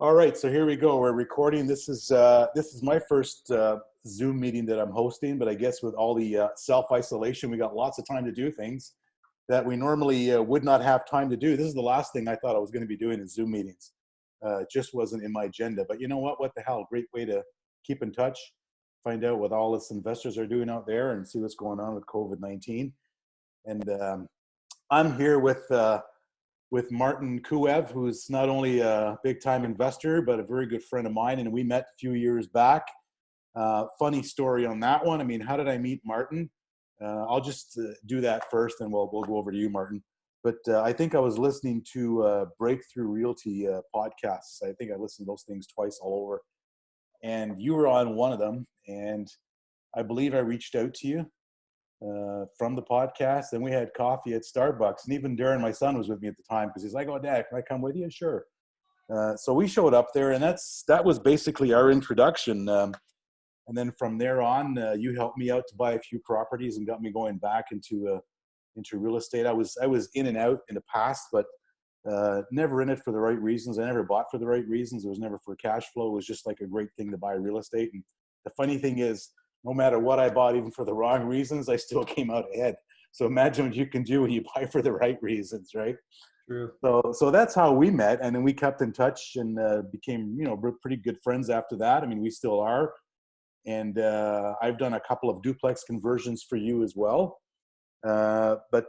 All right, so here we go. We're recording. This is my first Zoom meeting that I'm hosting, but I guess with all the self-isolation, we got lots of time to do things that we normally would not have time to do. This is the last thing I thought I was going to be doing in Zoom meetings. It just wasn't in my agenda. But you know what? What the hell? Great way to keep in touch, find out what all us investors are doing out there, and see what's going on with COVID-19. And I'm here with Martin Kuev, who's not only a big-time investor, but a very good friend of mine, and we met a few years back. Funny story on that one. I mean, how did I meet Martin? I'll just do that first, and we'll go over to you, Martin. But I think I was listening to Breakthrough Realty podcasts. I think I listened to those things twice all over, and you were on one of them, and I believe I reached out to you from the podcast, and we had coffee at Starbucks. And even Darren, my son, was with me at the time because he's like, "Oh, Dad, can I come with you?" Sure. So we showed up there, and that was basically our introduction. And then from there on, you helped me out to buy a few properties and got me going back into real estate. I was in and out in the past, but never in it for the right reasons. I never bought for the right reasons. It was never for cash flow. It was just like a great thing to buy real estate. And the funny thing is, no matter what I bought, even for the wrong reasons, I still came out ahead. So imagine what you can do when you buy for the right reasons, right? True. So that's how we met, and then we kept in touch and became, pretty good friends after that. I mean, we still are. And I've done a couple of duplex conversions for you as well. But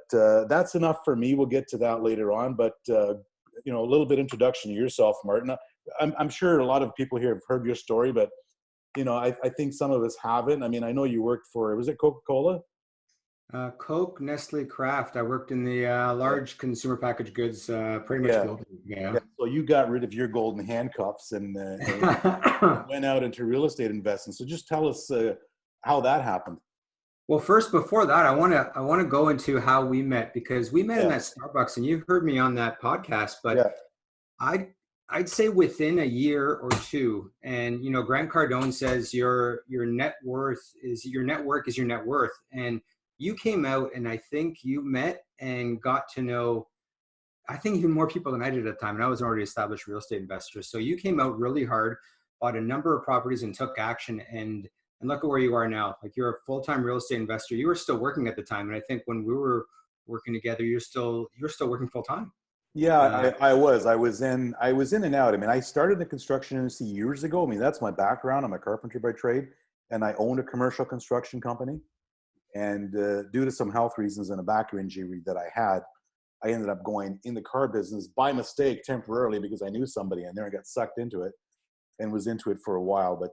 that's enough for me. We'll get to that later on. But, a little bit introduction to yourself, Martin. I'm sure a lot of people here have heard your story, but I think some of us haven't. I mean, I know you worked for, was it Coca-Cola? Coke, Nestle, Kraft. I worked in the large consumer packaged goods, pretty much globally. Yeah. So you got rid of your golden handcuffs and went out into real estate investing. So just tell us how that happened. Well, first, before that, I want to go into how we met, because we met in that Starbucks, and you heard me on that podcast. But I'd say within a year or two, and Grant Cardone says your net worth is your net worth, and you came out, and I think you met and got to know, I think, even more people than I did at the time, and I was already established real estate investor. So you came out really hard, bought a number of properties, and took action, and look at where you are now. Like, you're a full-time real estate investor. You were still working at the time, and I think when we were working together, you're still working full-time. Yeah, I was in and out. I mean, I started in the construction industry years ago. I mean, that's my background. I'm a carpenter by trade, and I owned a commercial construction company. And due to some health reasons and a back injury that I had, I ended up going in the car business by mistake temporarily because I knew somebody in there. I got sucked into it and was into it for a while. But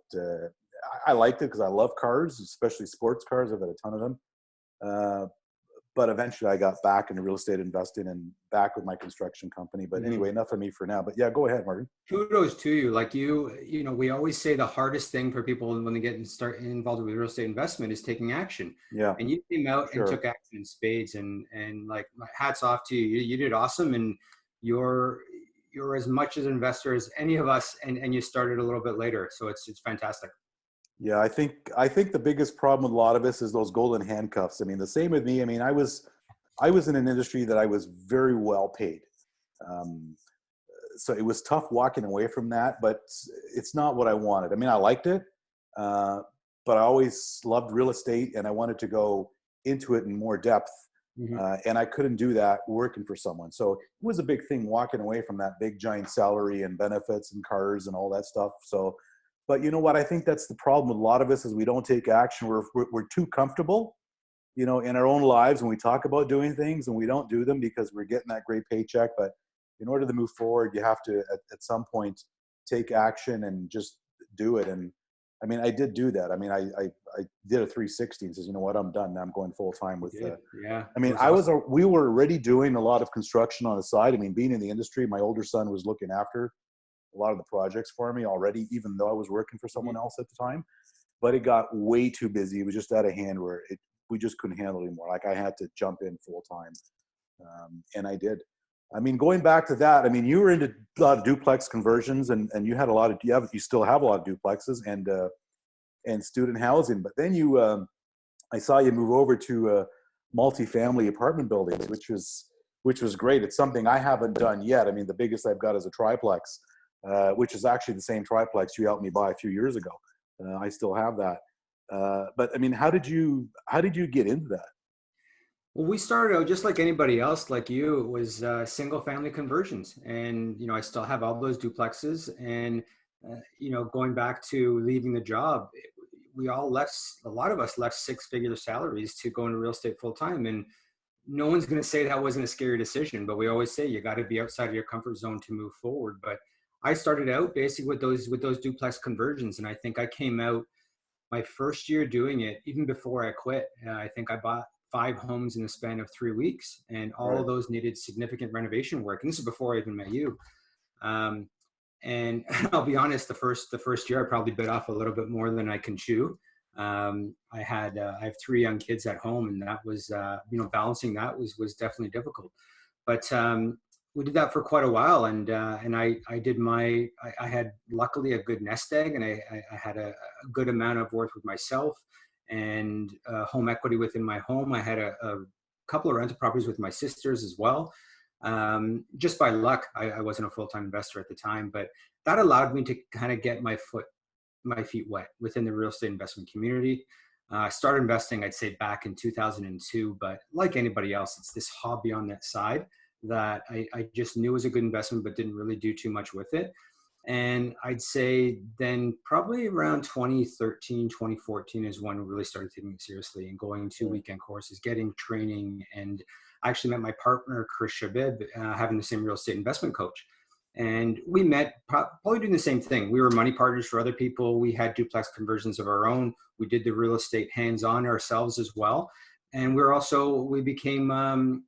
I liked it because I love cars, especially sports cars. I've got a ton of them. But eventually I got back into real estate investing and back with my construction company. But anyway, enough of me for now. But yeah, go ahead, Martin. Kudos to you. Like we always say the hardest thing for people when they start involved with real estate investment is taking action. Yeah. And you came out and took action in spades, and like, hats off to you. You did awesome, and you're as much as an investor as any of us, and you started a little bit later. So it's fantastic. Yeah, I think the biggest problem with a lot of us is those golden handcuffs. I mean, the same with me. I mean, I was in an industry that I was very well paid. So it was tough walking away from that, but it's not what I wanted. I mean, I liked it, but I always loved real estate, and I wanted to go into it in more depth. And I couldn't do that working for someone. So it was a big thing walking away from that big giant salary and benefits and cars and all that stuff. So, but you know what? I think that's the problem with a lot of us is we don't take action. We're too comfortable, in our own lives when we talk about doing things, and we don't do them because we're getting that great paycheck. But in order to move forward, you have to, at some point, take action and just do it. And I mean, I did do that. I mean, I did a 360 and says, you know what, I'm done now. I'm going full time with. I mean, we were already doing a lot of construction on the side. I mean, being in the industry, my older son was looking after a lot of the projects for me already, even though I was working for someone else at the time. But it got way too busy. It was just out of hand where we just couldn't handle it anymore. Like, I had to jump in full time, and I did. I mean, going back to that, I mean, you were into a lot of duplex conversions, and you had a lot of you still have a lot of duplexes and student housing. But then I saw you move over to multifamily apartment buildings, which was great. It's something I haven't done yet. I mean, the biggest I've got is a triplex. which is actually the same triplex you helped me buy a few years ago. I still have that. But I mean, how did you get into that? Well, we started out just like anybody else, like you. It was single family conversions, and I still have all those duplexes. And going back to leaving the job, we all left. A lot of us left six-figure salaries to go into real estate full time, and no one's going to say that wasn't a scary decision. But we always say you got to be outside of your comfort zone to move forward. But I started out basically with those duplex conversions, and I think I came out my first year doing it, even before I quit. I think I bought 5 homes in the span of 3 weeks, and all of those needed significant renovation work. And this is before I even met you. And I'll be honest, the first year I probably bit off a little bit more than I can chew. I have 3 young kids at home, and that was balancing that was definitely difficult. But we did that for quite a while, and I had luckily a good nest egg, and I had a good amount of worth with myself and home equity within my home. I had a couple of rental properties with my sisters as well. Just by luck, I wasn't a full-time investor at the time, but that allowed me to kind of get my feet wet within the real estate investment community. I started investing, I'd say, back in 2002, but like anybody else, it's this hobby on that side that I just knew was a good investment, but didn't really do too much with it. And I'd say then probably around 2013, 2014 is when we really started taking it seriously and going to weekend courses, getting training. And I actually met my partner, Chris Shabib, having the same real estate investment coach. And we met probably doing the same thing. We were money partners for other people. We had duplex conversions of our own. We did the real estate hands-on ourselves as well. And we became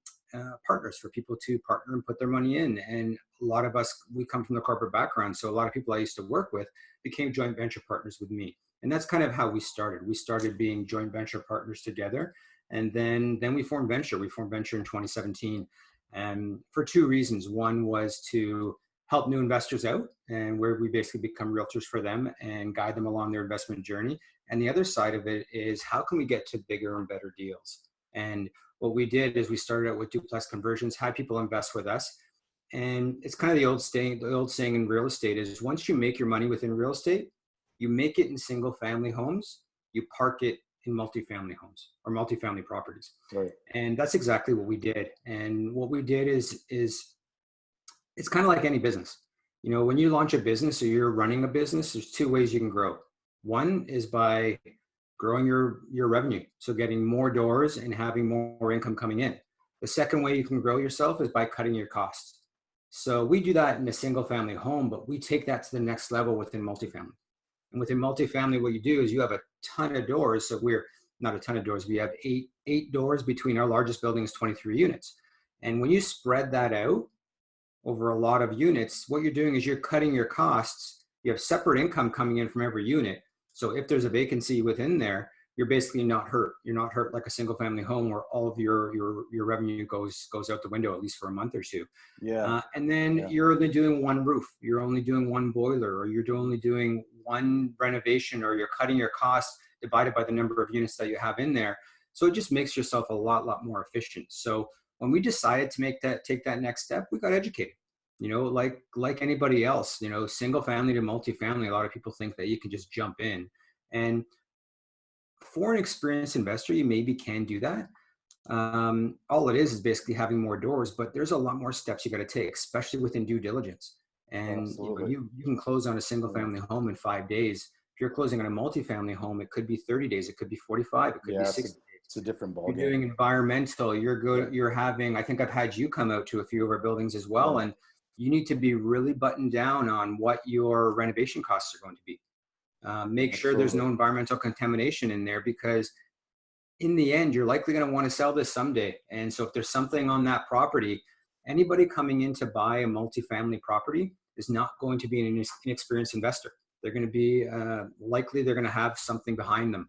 partners for people to partner and put their money in. And a lot of us, we come from the corporate background. So a lot of people I used to work with became joint venture partners with me. And that's kind of how we started. We started being joint venture partners together. And then we formed Venture. We formed Venture in 2017. And for 2 reasons. One was to help new investors out, and where we basically become realtors for them and guide them along their investment journey. And the other side of it is, how can we get to bigger and better deals? And what we did is we started out with duplex conversions, had people invest with us. And it's kind of the old saying in real estate is, once you make your money within real estate, you make it in single family homes, you park it in multifamily homes or multifamily properties. Right. And that's exactly what we did. And what we did is it's kind of like any business. When you launch a business or you're running a business, there's 2 ways you can grow. One is by growing your revenue, so getting more doors and having more income coming in. The second way you can grow yourself is by cutting your costs. So we do that in a single family home, but we take that to the next level within multifamily. And within multifamily, what you do is you have a ton of doors. So we're not a ton of doors. We have eight doors between our largest building is 23 units. And when you spread that out over a lot of units, what you're doing is you're cutting your costs. You have separate income coming in from every unit. So if there's a vacancy within there, you're basically not hurt. You're not hurt like a single family home where all of your revenue goes out the window, at least for a month or 2. Yeah. And then you're only doing one roof. You're only doing one boiler, or you're only doing one renovation, or you're cutting your costs divided by the number of units that you have in there. So it just makes yourself a lot more efficient. So when we decided to take that next step, we got educated. Like anybody else, single family to multifamily, a lot of people think that you can just jump in. And for an experienced investor, you maybe can do that. All it is basically having more doors, but there's a lot more steps you got to take, especially within due diligence. And you can close on a single family home in 5 days. If you're closing on a multifamily home, it could be 30 days, it could be 45, it could be 60 days. It's a different ballgame. You're doing environmental, you're having, I think I've had you come out to a few of our buildings as well. And you need to be really buttoned down on what your renovation costs are going to be. Make sure there's no environmental contamination in there, because in the end, you're likely going to want to sell this someday. And so if there's something on that property, anybody coming in to buy a multifamily property is not going to be an inexperienced investor. They're going to be likely they're going to have something behind them,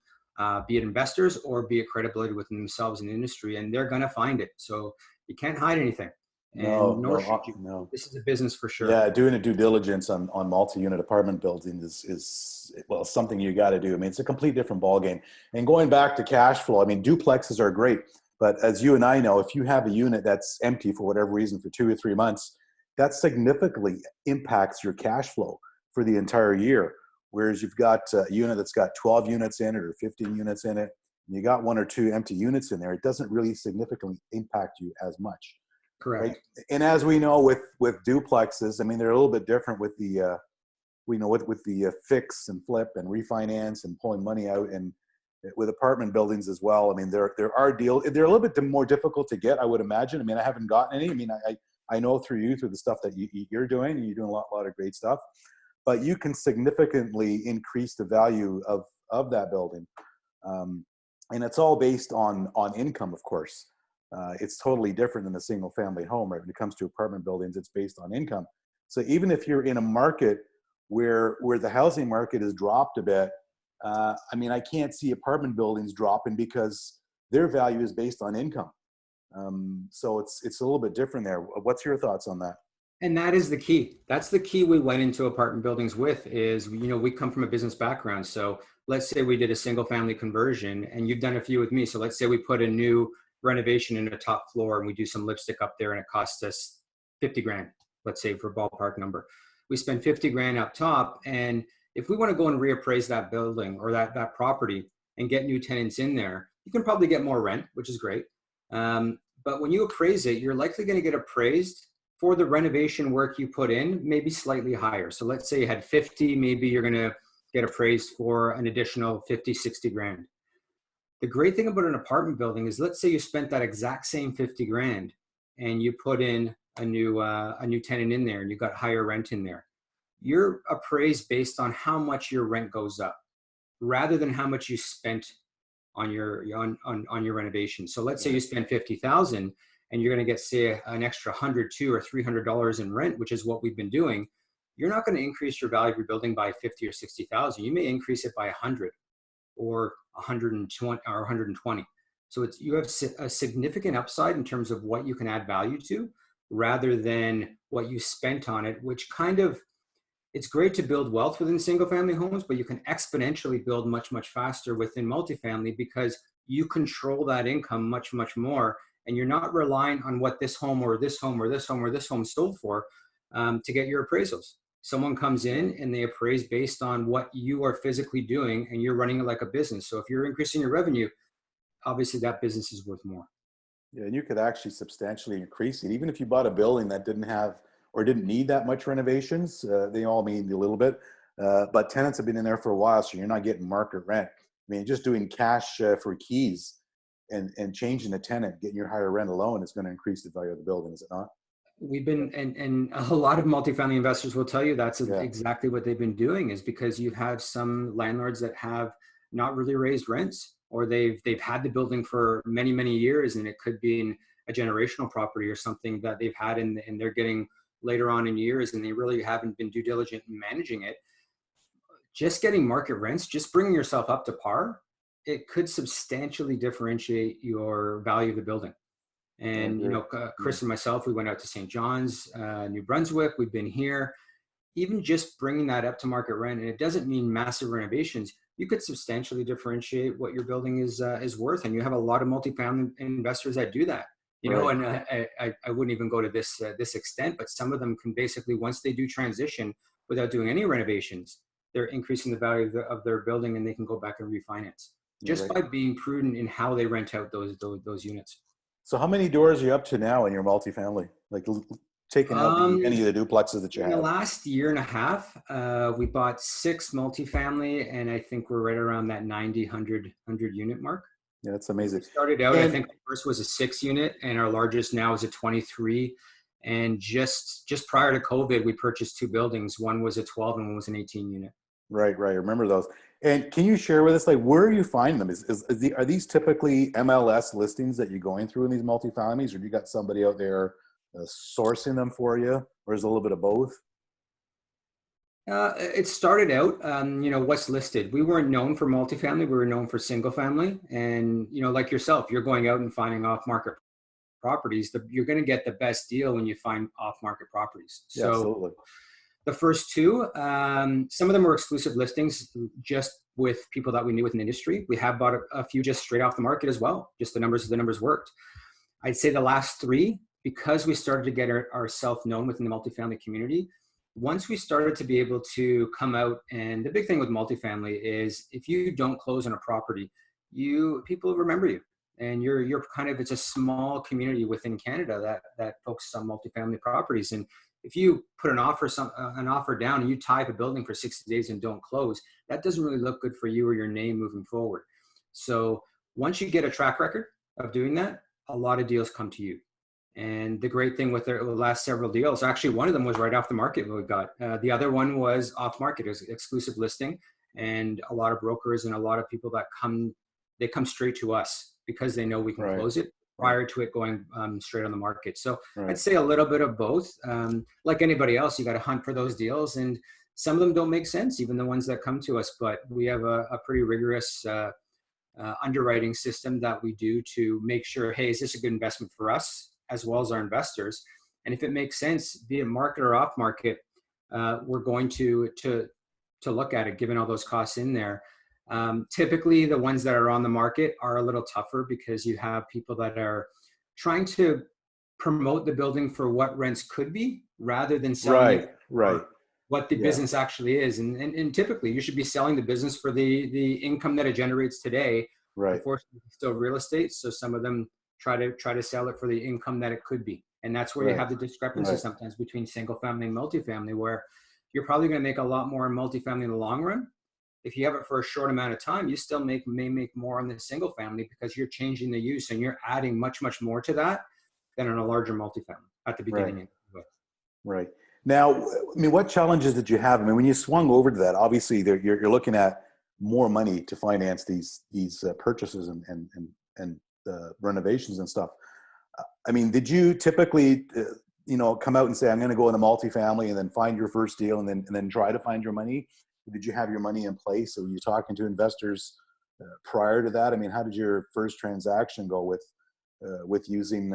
be it investors or be it credibility within themselves in the industry, and they're going to find it. So you can't hide anything. Nor should you. No. This is a business for sure. Yeah, doing a due diligence on multi-unit apartment buildings is something you got to do. I mean, it's a complete different ballgame. And going back to cash flow, I mean, duplexes are great, but as you and I know, if you have a unit that's empty for whatever reason for 2 or 3 months, that significantly impacts your cash flow for the entire year. Whereas you've got a unit that's got 12 units in it or 15 units in it, and you got 1 or 2 empty units in there, it doesn't really significantly impact you as much. Correct. Right? And as we know with duplexes, I mean, they're a little bit different with the, we know with the fix and flip and refinance and pulling money out, and with apartment buildings as well. I mean, there are deals, they're a little bit more difficult to get, I would imagine. I mean, I haven't gotten any. I mean, I know through the stuff that you're doing, and you're doing a lot of great stuff, but you can significantly increase the value of that building. And it's all based on income, of course. It's totally different than a single family home, right? When it comes to apartment buildings, it's based on income. So even if you're in a market where the housing market has dropped a bit, I mean, I can't see apartment buildings dropping because their value is based on income. So it's a little bit different there. What's your thoughts on that? And that is the key. That's the key we went into apartment buildings with is, we come from a business background. So let's say we did a single family conversion, and you've done a few with me. So let's say we put a new renovation in a top floor and we do some lipstick up there and it costs us 50 grand, let's say, for a ballpark number. We spend 50 grand up top. And if we want to go and reappraise that building or that property and get new tenants in there, you can probably get more rent, which is great. But when you appraise it, you're likely going to get appraised for the renovation work you put in, maybe slightly higher. So let's say you had 50, maybe you're going to get appraised for an additional 50, 60 grand. The great thing about an apartment building is, let's say you spent that exact same 50 grand and you put in a new tenant in there and you got higher rent in there. You're appraised based on how much your rent goes up rather than how much you spent on your renovation. So let's say you spend 50,000 and you're going to get, say, an extra $100, $200 or $300 in rent, which is what we've been doing. You're not going to increase your value of your building by 50 or 60,000. You may increase it by 100 or 120 or 120. So you have a significant upside in terms of what you can add value to, rather than what you spent on it, which it's great to build wealth within single family homes, but you can exponentially build much, much faster within multifamily because you control that income much, much more. And you're not relying on what this home or this home or this home or this home sold for to get your appraisals. Someone comes in and they appraise based on what you are physically doing, and you're running it like a business. So if you're increasing your revenue, obviously that business is worth more. Yeah, and you could actually substantially increase it. Even if you bought a building that didn't have or didn't need that much renovations, they all need a little bit, but tenants have been in there for a while, so you're not getting market rent. I mean, just doing cash for keys and changing the tenant, getting your higher rent alone is going to increase the value of the building, is it not? We've been, and a lot of multifamily investors will tell you that's exactly what they've been doing, is because you have some landlords that have not really raised rents, or they've had the building for many, many years, and it could be in a generational property or something that they've had, and they're getting later on in years, and they really haven't been due diligent in managing it. Just getting market rents, just bringing yourself up to par, it could substantially differentiate your value of the building. And, Chris and myself, we went out to St. John's, New Brunswick. We've been here. Even just bringing that up to market rent, and it doesn't mean massive renovations, you could substantially differentiate what your building is worth. And you have a lot of multifamily investors that do that, Right. And I wouldn't even go to this extent, but some of them can basically, once they do transition without doing any renovations, they're increasing the value of their building, and they can go back and refinance just by being prudent in how they rent out those units. So how many doors are you up to now in your multifamily? Like taking out any of the duplexes that you have? In the last year and a half, we bought 6 multifamily, and I think we're right around that 90, 100 unit mark. Yeah, that's amazing. We started out, I think the first was a 6 unit, and our largest now is a 23. And just prior to COVID, we purchased 2 buildings. One was a 12 and one was an 18 unit. Right. I remember those. And can you share with us, like, where are you finding them? Are these typically MLS listings that you're going through in these multifamilies, or do you got somebody out there sourcing them for you, or is it a little bit of both? It started out, what's listed. We weren't known for multifamily. We were known for single family. And, like yourself, you're going out and finding off-market properties. You're going to get the best deal when you find off-market properties. Yeah, so absolutely. The first 2, some of them were exclusive listings just with people that we knew within the industry. We have bought a few just straight off the market as well. Just the numbers worked. I'd say the last 3 because we started to get ourselves known within the multifamily community, once we started to be able to come out, and the big thing with multifamily is if you don't close on a property, people remember you. And you're kind of, it's a small community within Canada that focuses on multifamily properties. And if you put an offer down and you tie up a building for 60 days and don't close, that doesn't really look good for you or your name moving forward. So once you get a track record of doing that, a lot of deals come to you. And the great thing with the last several deals, actually one of them was right off the market we got. The other one was off market. It was exclusive listing, and a lot of brokers and a lot of people that come straight to us because they know we can close it prior to it going straight on the market. So I'd say a little bit of both. Like anybody else, you got to hunt for those deals, and some of them don't make sense, even the ones that come to us. But we have a pretty rigorous underwriting system that we do to make sure, hey, is this a good investment for us as well as our investors? And if it makes sense, be it market or off market, we're going to look at it, given all those costs in there. Typically, the ones that are on the market are a little tougher because you have people that are trying to promote the building for what rents could be rather than selling it for what the business actually is. And typically, you should be selling the business for the income that it generates today. Unfortunately, it's still real estate, so some of them try to sell it for the income that it could be. And that's where you have the discrepancy sometimes between single family and multifamily, where you're probably going to make a lot more in multifamily in the long run. If you have it for a short amount of time, you still may make more on the single family because you're changing the use and you're adding much, much more to that than on a larger multifamily at the beginning. Right. Now, I mean, what challenges did you have? I mean, when you swung over to that, obviously you're looking at more money to finance these purchases and renovations and stuff. I mean, did you typically, come out and say, I'm going to go into multifamily and then find your first deal and then try to find your money? Did you have your money in place? Or were you talking to investors prior to that? I mean, how did your first transaction go with using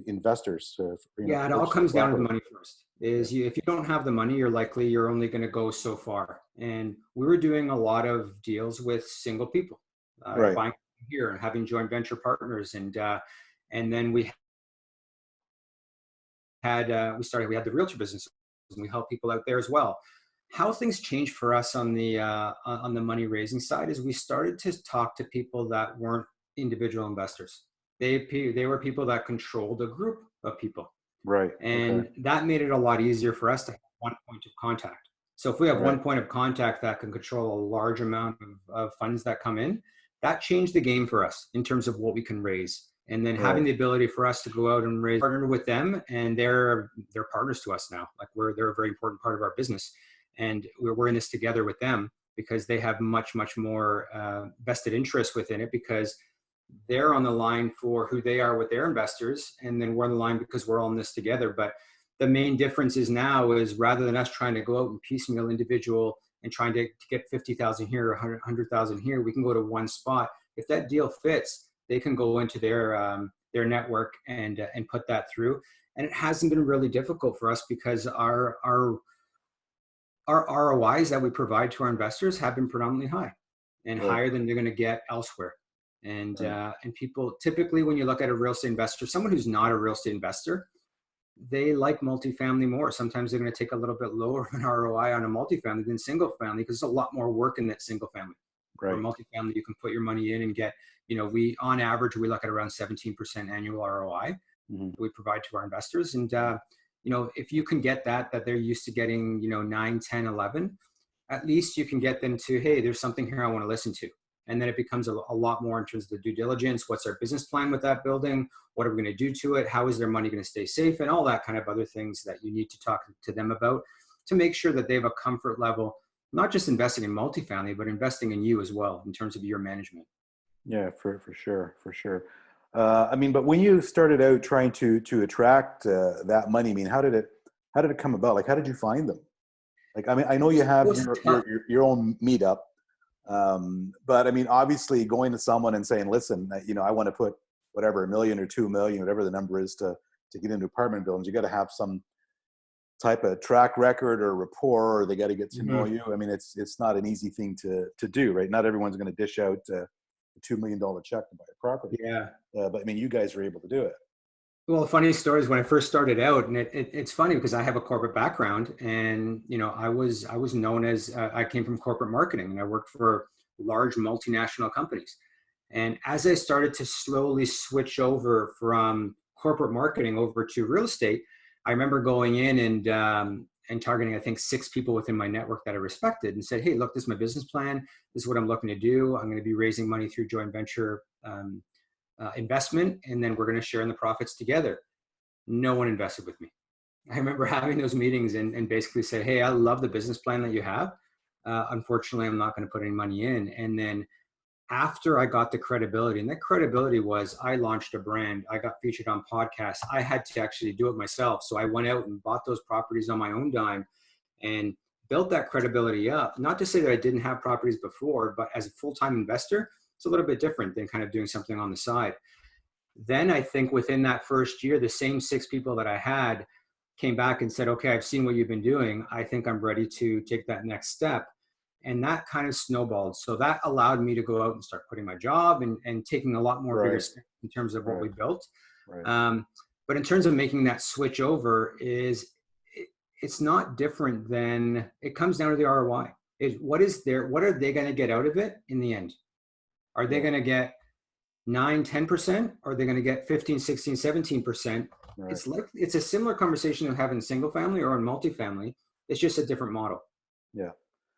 investors? It all comes down to the money first. If you don't have the money, you're only going to go so far. And we were doing a lot of deals with single people, buying here and having joint venture partners, and then we had the realtor business, and we help people out there as well. How things changed for us on the money raising side is we started to talk to people that weren't individual investors. They were people that controlled a group of people. And that made it a lot easier for us to have one point of contact. So if we have one point of contact that can control a large amount of funds that come in, that changed the game for us in terms of what we can raise. And then having the ability for us to go out and partner with them, and they're partners to us now. Like they're a very important part of our business. And we're in this together with them because they have much, much more vested interest within it, because they're on the line for who they are with their investors. And then we're on the line because we're all in this together. But the main difference is now is rather than us trying to go out and piecemeal individual and trying to get 50,000 here or 100,000 here, we can go to one spot. If that deal fits, they can go into their network and put that through. And it hasn't been really difficult for us because our ROIs that we provide to our investors have been predominantly high and higher than they're going to get elsewhere. And people typically, when you look at a real estate investor, someone who's not a real estate investor, they like multifamily more. Sometimes they're going to take a little bit lower of an ROI on a multifamily than single family because there's a lot more work in that single family. For multifamily, you can put your money in and get, on average, we look at around 17% annual ROI we provide to our investors. And, if you can get that they're used to getting, 9, 10, 11, at least you can get them to, hey, there's something here I want to listen to. And then it becomes a lot more in terms of the due diligence. What's our business plan with that building? What are we going to do to it? How is their money going to stay safe? And all that kind of other things that you need to talk to them about to make sure that they have a comfort level, not just investing in multifamily, but investing in you as well in terms of your management. Yeah, for sure. But when you started out trying to attract that money, I mean, how did it come about? Like, how did you find them? Like, I mean, I know you have your own meetup. But I mean, obviously going to someone and saying, listen, I want to put whatever, $1 million or $2 million, whatever the number is to get into apartment buildings, you got to have some type of track record or rapport, or they got to get to know you. I mean, it's not an easy thing to do, right? Not everyone's going to dish out a $2 million check to buy a property. But I mean, you guys are able to do it. Well, the funny story is when I first started out, and it's funny because I have a corporate background, and I was known as I came from corporate marketing, and I worked for large multinational companies. And as I started to slowly switch over from corporate marketing over to real estate, I remember going in and targeting, I think, 6 people within my network that I respected, and said, "Hey, look, this is my business plan. This is what I'm looking to do. I'm going to be raising money through joint venture." Investment, and then we're going to share in the profits together. No one invested with me. I remember having those meetings and basically said, "Hey, I love the business plan that you have. Unfortunately, I'm not going to put any money in." And then after I got the credibility, and that credibility was I launched a brand, I got featured on podcasts, I had to actually do it myself. So I went out and bought those properties on my own dime and built that credibility up. Not to say that I didn't have properties before, but as a full-time investor, it's a little bit different than kind of doing something on the side. Then I think within that first year, the same 6 people that I had came back and said, "Okay, I've seen what you've been doing. I think I'm ready to take that next step." And that kind of snowballed. So that allowed me to go out and start quitting my job and taking a lot more bigger steps in terms of what we built. But in terms of making that switch over, it's not different than, it comes down to the ROI. What are they going to get out of it in the end? Are they going to get 9-10%? Or are they going to get 15-16-17%? It's a similar conversation of having single family or in multifamily. It's just a different model.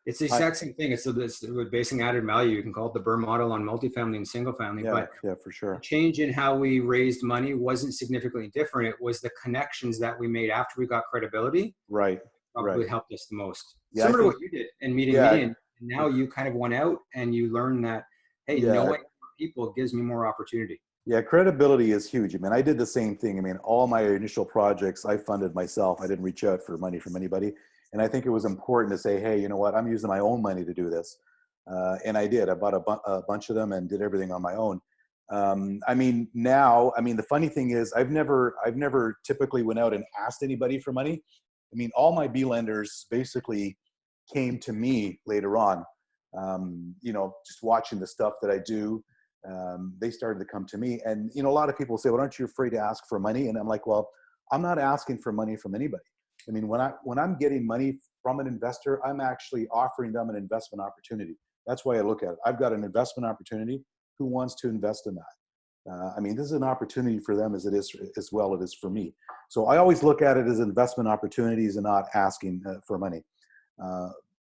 It's the exact same thing. It's with basing added value. You can call it the Burr model on multifamily and single family. But for sure. The change in how we raised money wasn't significantly different. It was the connections that we made after we got credibility. Probably helped us the most. Similar to what you did in meeting me, and now you kind of went out and you learned that, hey, knowing people gives me more opportunity. Yeah, credibility is huge. I mean, I did the same thing. I mean, all my initial projects I funded myself. I didn't reach out for money from anybody. And I think it was important to say, hey, you know what, I'm using my own money to do this. And I did. I bought a bunch of them and did everything on my own. I mean, now, the funny thing is I've never typically went out and asked anybody for money. I mean, all my B lenders basically came to me later on, just watching the stuff that I do. They started to come to me, and, a lot of people say, well, aren't you afraid to ask for money? And I'm like, well, I'm not asking for money from anybody. I mean, when I'm getting money from an investor, I'm actually offering them an investment opportunity. That's why I look at it. I've got an investment opportunity. Who wants to invest in that? This is an opportunity for them as it is for me. So I always look at it as investment opportunities and not asking for money.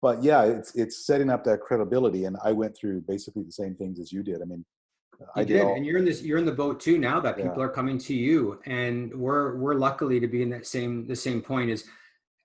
But yeah, it's setting up that credibility. And I went through basically the same things as you did. I mean, and you're in the boat too now that people are coming to you, and we're luckily to be in the same point. Is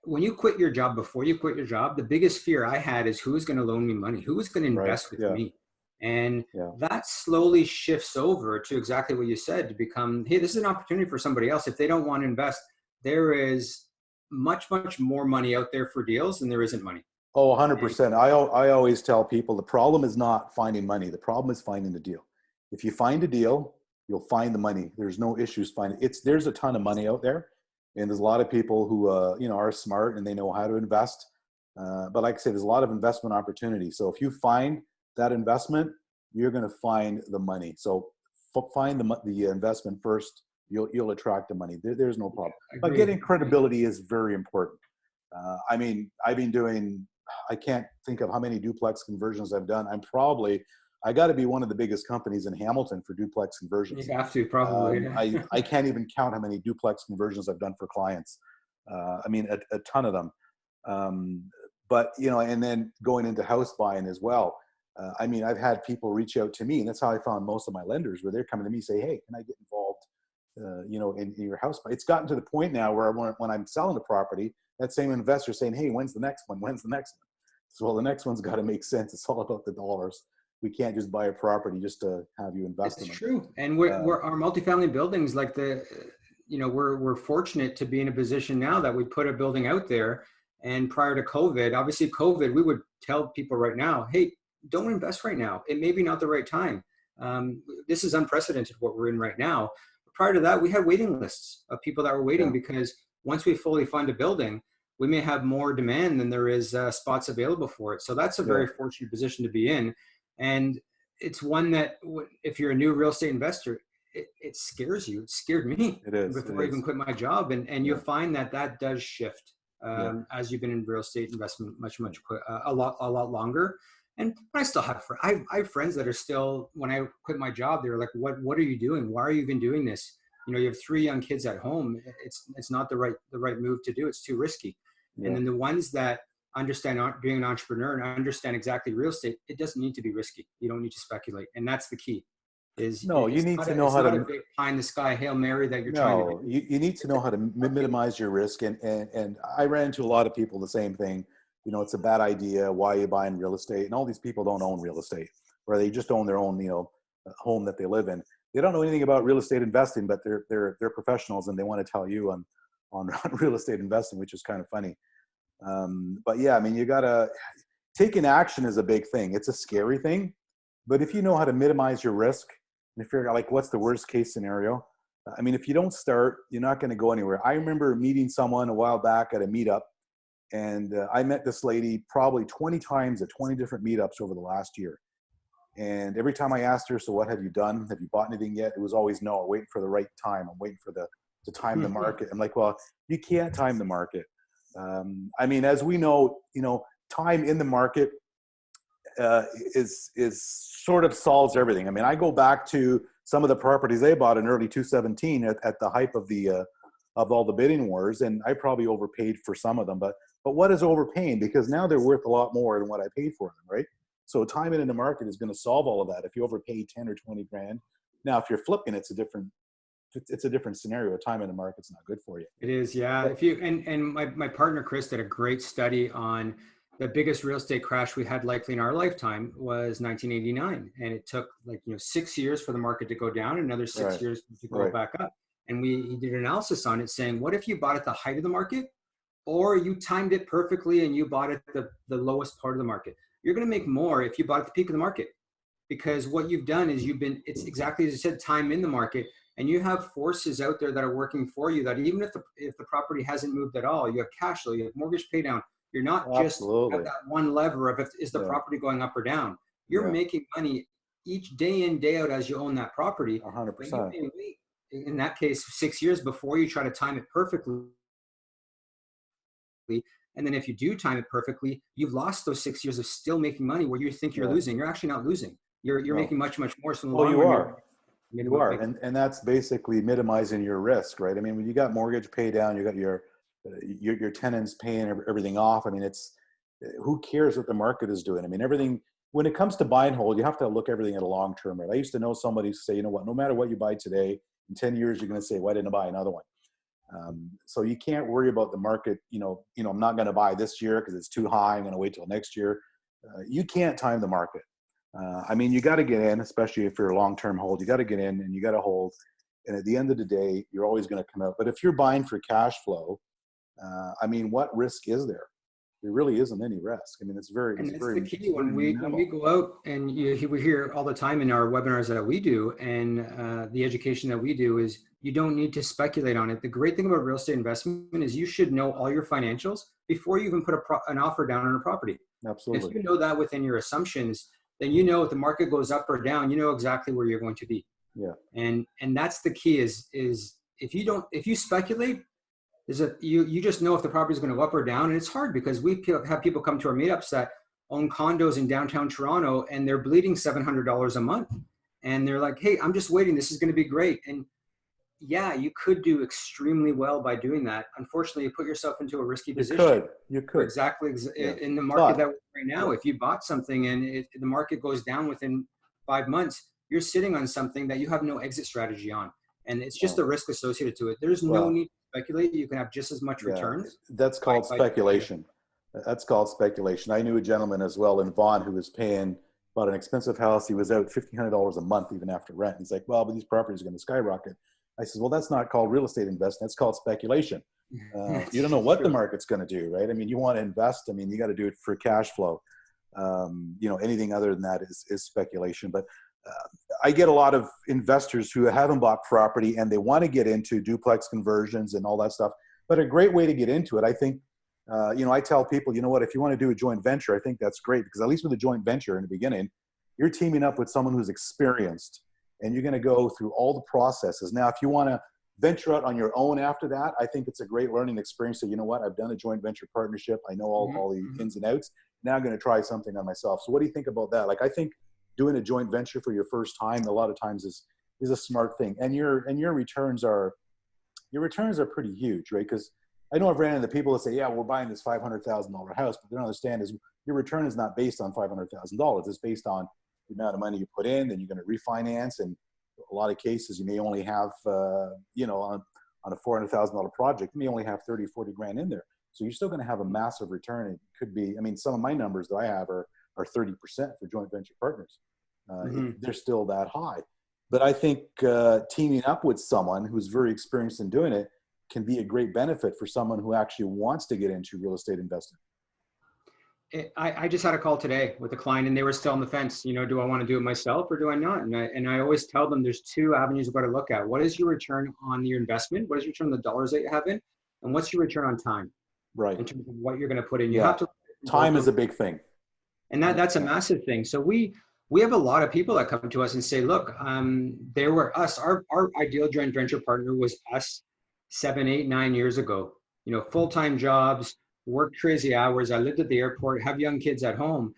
when you quit your job, before you quit your job, the biggest fear I had is who's going to loan me money, who is going to invest with me, and that slowly shifts over to exactly what you said, to become, hey, this is an opportunity for somebody else. If they don't want to invest, there is much more money out there for deals than there isn't money. Oh, 100%. I always tell people the problem is not finding money. The problem is finding the deal. If you find a deal, you'll find the money. There's no issues finding it. There's a ton of money out there, and there's a lot of people who are smart and they know how to invest. But like I said, there's a lot of investment opportunity. So if you find that investment, you're going to find the money. So find the investment first. You'll attract the money. There's no problem. But getting credibility is very important. I've been doing, I can't think of how many duplex conversions I've done. I got to be one of the biggest companies in Hamilton for duplex conversions. You have to, probably. I can't even count how many duplex conversions I've done for clients. A ton of them. But, and then going into house buying as well. I've had people reach out to me, and that's how I found most of my lenders, where they're coming to me say, hey, can I get involved, in your house buy? It's gotten to the point now where when I'm selling a property, that same investor saying, hey, when's the next one? When's the next one? So, well, the next one's got to make sense. It's all about the dollars. We can't just buy a property just to have you invest in it. It's true. And we're our multifamily buildings, like we're fortunate to be in a position now that we put a building out there. And prior to COVID, we would tell people right now, hey, don't invest right now. It may be not the right time. This is unprecedented what we're in right now. But prior to that, we had waiting lists of people that were waiting because once we fully fund a building, we may have more demand than there is spots available for it. So that's a very fortunate position to be in. And it's one that if you're a new real estate investor, it scares you. It scared me It is. before I even quit my job. And you'll find that does shift as you've been in real estate investment a lot longer. And I still have I have friends that are still, when I quit my job, they were like, what are you doing? Why are you even doing this? You know, you have 3 young kids at home. It's not the right move to do. It's too risky. Yeah. And then the ones that understand being an entrepreneur and understand exactly real estate, it doesn't need to be risky. You don't need to speculate. And that's the key. You need to know how to, it's not a big pie in the sky Hail Mary that you're trying to do. You need to know how to minimize your risk. And I ran into a lot of people the same thing. You know, it's a bad idea. Why are you buying real estate? And all these people don't own real estate, or they just own their own, home that they live in. They don't know anything about real estate investing, but they're professionals, and they want to tell you on real estate investing, which is kind of funny. But yeah, I mean, you gotta taking action is a big thing. It's a scary thing, but if you know how to minimize your risk, and if you're like, what's the worst case scenario? I mean, if you don't start, you're not going to go anywhere. I remember meeting someone a while back at a meetup, and I met this lady probably 20 times at 20 different meetups over the last year. And every time I asked her, so what have you done? Have you bought anything yet? It was always no, I'm waiting for the right time. I'm waiting for to time the market. I'm like, well, you can't time the market. I mean, as we know, time in the market is sort of solves everything. I mean, I go back to some of the properties they bought in early 2017 at the hype of of all the bidding wars, and I probably overpaid for some of them. But what is overpaying? Because now they're worth a lot more than what I paid for them, right? So timing in the market is going to solve all of that. If you overpay 10 or 20 grand, now if you're flipping, it's a different scenario. Time in the market's not good for you. It is, yeah. If you and my partner Chris did a great study on the biggest real estate crash we had likely in our lifetime was 1989, and it took 6 years for the market to go down, another 6 years to go back up. And he did an analysis on it, saying, what if you bought at the height of the market, or you timed it perfectly and you bought at the lowest part of the market? You're going to make more if you bought at the peak of the market, because what you've done is it's exactly as you said, time in the market. And you have forces out there that are working for you, that even if the property hasn't moved at all, you have cash flow, you have mortgage pay down. You're not just at that one lever of is the property going up or down. You're making money each day in, day out as you own that property. 100%. In that case, 6 years before you try to time it perfectly. And then if you do time it perfectly, you've lost those 6 years of still making money where you think you're losing. You're actually not losing. You're making much, much more. So you are. You are, and that's basically minimizing your risk, right? I mean, when you got mortgage pay down, you got your tenants paying everything off. I mean, who cares what the market is doing? I mean, everything, when it comes to buy and hold, you have to look everything at a long term, right? I used to know somebody who say, you know what, no matter what you buy today, in 10 years, you're going to say, why didn't I buy another one? So you can't worry about the market. I'm not going to buy this year because it's too high. I'm going to wait till next year. You can't time the market. I mean, you got to get in, especially if you're a long-term hold. You got to get in and you got to hold. And at the end of the day, you're always going to come out. But if you're buying for cash flow, I mean, what risk is there? There really isn't any risk. I mean, it's very. And that's the key when we go out, and we hear all the time in our webinars that we do, and the education that we do is you don't need to speculate on it. The great thing about real estate investment is you should know all your financials before you even put an offer down on a property. Absolutely. And if you know that within your assumptions, then if the market goes up or down, you know exactly where you're going to be. Yeah. And that's the key is if you speculate, you just know if the property is going to go up or down. And it's hard because we have people come to our meetups that own condos in downtown Toronto and they're bleeding $700 a month. And they're like, hey, I'm just waiting. This is going to be great. And yeah, you could do extremely well by doing that. Unfortunately, you put yourself into a risky position. You could. Exactly. In the market that we're right now, if you bought something and the market goes down within 5 months, you're sitting on something that you have no exit strategy on. And it's just the risk associated to it. There's no need to speculate. You can have just as much returns. That's called speculation. That's called speculation. I knew a gentleman as well in Vaughan who was paying about an expensive house. He was out $1,500 a month even after rent. He's like, well, but these properties are going to skyrocket. I said, well, that's not called real estate investment. That's called speculation. You don't know what the market's going to do, right? I mean, you want to invest. I mean, you got to do it for cash flow. Anything other than that is speculation. But I get a lot of investors who haven't bought property and they want to get into duplex conversions and all that stuff. But a great way to get into it, I think, I tell people, you know what, if you want to do a joint venture, I think that's great because at least with a joint venture in the beginning, you're teaming up with someone who's experienced and you're going to go through all the processes. Now, if you want to venture out on your own after that, I think it's a great learning experience. So, you know what, I've done a joint venture partnership. I know all the ins and outs. Now I'm going to try something on myself. So what do you think about that? Like, I think doing a joint venture for your first time, a lot of times is a smart thing. And your returns are pretty huge, right? Because I know I've ran into people that say, yeah, we're buying this $500,000 house, but they don't understand is your return is not based on $500,000. It's based on the amount of money you put in, then you're going to refinance. And a lot of cases, you may only have, on a $400,000 project, you may only have 30, 40 grand in there. So you're still going to have a massive return. It could be, I mean, some of my numbers that I have are 30% for joint venture partners. They're still that high. But I think teaming up with someone who's very experienced in doing it can be a great benefit for someone who actually wants to get into real estate investing. I just had a call today with a client, and they were still on the fence. You know, do I want to do it myself or do I not? And I always tell them there's two avenues you've got to look at. What is your return on your investment? What is your return on the dollars that you have in? And what's your return on time? Right. In terms of what you're going to put in. You have to. Time is a big thing. And that's a massive thing. So we have a lot of people that come to us and say, look, they were us. Our ideal joint venture partner was us 7, 8, 9 years ago. You know, full-time jobs, work crazy hours. I lived at the airport, have young kids at home,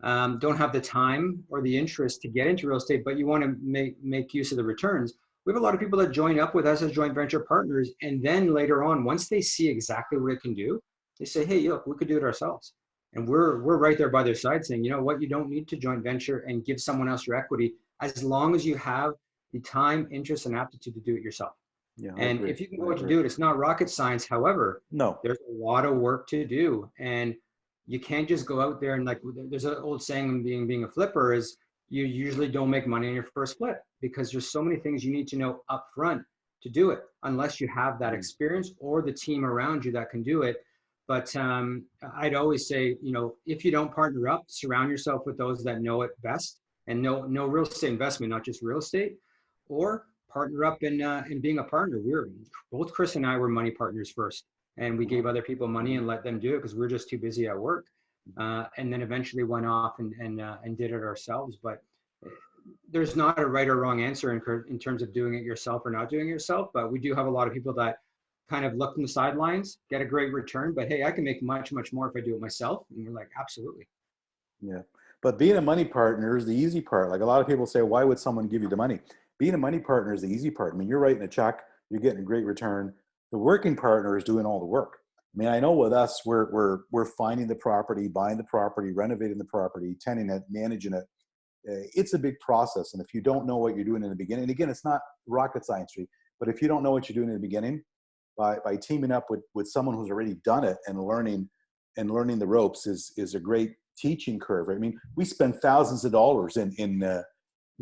don't have the time or the interest to get into real estate, but you want to make use of the returns. We have a lot of people that join up with us as joint venture partners. And then later on, once they see exactly what it can do, they say, hey, look, we could do it ourselves. And we're right there by their side saying, you know what, you don't need to joint venture and give someone else your equity as long as you have the time, interest, and aptitude to do it yourself. Yeah, and if you can go out to do it, it's not rocket science. However, there's a lot of work to do, and you can't just go out there and, like, there's an old saying, being a flipper is you usually don't make money on your first flip because there's so many things you need to know up front to do it, unless you have that experience or the team around you that can do it. But I'd always say, you know, if you don't partner up, surround yourself with those that know it best and know real estate investment, not just real estate, or partner up in being a partner. Both Chris and I were money partners first, and we gave other people money and let them do it because we were just too busy at work. And then eventually went off and did it ourselves. But there's not a right or wrong answer in terms of doing it yourself or not doing it yourself. But we do have a lot of people that kind of look from the sidelines, get a great return, but hey, I can make much, much more if I do it myself. And we're like, absolutely. Yeah. But being a money partner is the easy part. Like, a lot of people say, why would someone give you the money? Being a money partner is the easy part. I mean, you're writing a check, you're getting a great return. The working partner is doing all the work. I mean, I know with us, we're finding the property, buying the property, renovating the property, tenanting it, managing it. It's a big process. And if you don't know what you're doing in the beginning, and again, it's not rocket science, but if you don't know what you're doing in the beginning, by teaming up with someone who's already done it and learning the ropes is a great teaching curve, right? I mean, we spend thousands of dollars in